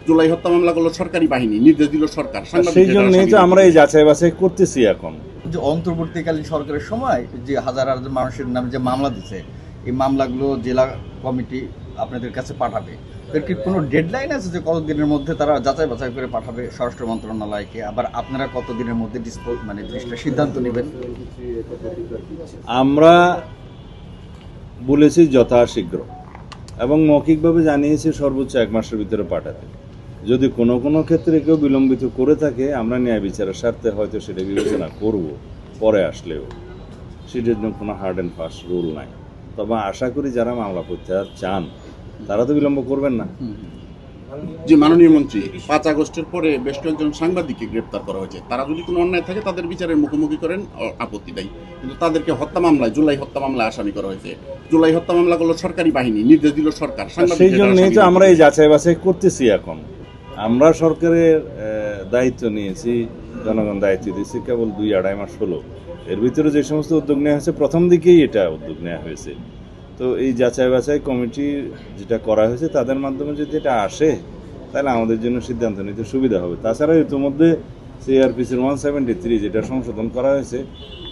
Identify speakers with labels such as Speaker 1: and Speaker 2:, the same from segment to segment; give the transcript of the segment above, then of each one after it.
Speaker 1: জুলাই হত্যা মামলা করলো সরকারি বাহিনী, নির্দেশ দিল সরকার।
Speaker 2: সেই জন্যই তো আমরা এই যাচাই বাছাই করতেছি এখন।
Speaker 3: যে অন্তর্বর্তীকালীন সরকারের সময় যে হাজার হাজার মানুষের নামে যে মামলা দিচ্ছে, এই মামলাগুলো জেলা কমিটি আপনাদের কাছে পাঠাবে। এর কি কোনো ডেডলাইন আছে যে কতদিনের মধ্যে তারা যাচাই বাছাই করে পাঠাবে স্বরাষ্ট্র মন্ত্রণালয়কে? আবার আপনারা কতদিনের মধ্যে জিনিসটা সিদ্ধান্ত নেবেন?
Speaker 2: আমরা বলেছি যথাশীঘ্র, এবং মৌখিকভাবে জানিয়েছি সর্বোচ্চ 1 মাসের ভিতরে পাঠাতে। যদি কোনো কোনো ক্ষেত্রে কেউ বিলম্বিত করে থাকে, আমরা ন্যায় বিচারের স্বার্থে হয়তো সেটা বিবেচনা করব পরে আসলেও। সেটার জন্য কোনো হার্ড অ্যান্ড ফাস্ট রুল নাই। তবে আশা করি যারা মামলা প্রত্যাহার চান তারা তো বিলম্ব করবেন না।
Speaker 1: যে মাননীয় মন্ত্রী 5 আগস্টের পরে বেশ কয়েকজন সাংবাদিককে গ্রেপ্তার করা হয়েছে, তারা যদি কোনো অন্যায় থাকে তাদের বিচারের মুখোমুখি করেন, আপত্তি নাই। কিন্তু তাদেরকে হত্যা মামলায়, জুলাই হত্যা মামলায় আসামি করা হয়েছে। জুলাই হত্যা মামলা করলো সরকারি বাহিনী, নির্দেশ দিল সরকার।
Speaker 2: সেই জন্যই তো আমরা এই যাচাই বাছাই করতেছি এখন। আমরা সরকারের দায়িত্ব নিয়েছি, জনগণ দায়িত্ব দিয়েছি কেবল 2-2.5 মাস হলো। এর ভিতরে যে সমস্ত উদ্যোগ নেওয়া হয়েছে, প্রথম দিকেই এটা উদ্যোগ নেওয়া হয়েছে। তো এই যাচাই বাছাই কমিটি যেটা করা হয়েছে, তাদের মাধ্যমে যদি এটা আসে তাহলে আমাদের জন্য সিদ্ধান্ত নিতে সুবিধা হবে। তাছাড়া ইতিমধ্যে সিআরপিসির 173 যেটা সংশোধন করা হয়েছে,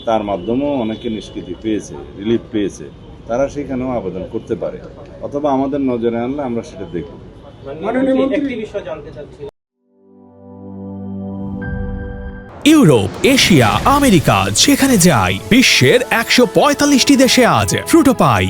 Speaker 2: তার মাধ্যমেও অনেকে নিষ্কৃতি পেয়েছে, রিলিফ পেয়েছে। তারা সেখানেও আবেদন করতে পারে, অথবা আমাদের নজরে আনলে আমরা সেটা দেখব।
Speaker 4: ইউরোপ, এশিয়া, আমেরিকা যেখানে যাই, বিশ্বের 145টি দেশে আজ ফ্রুটো পাই।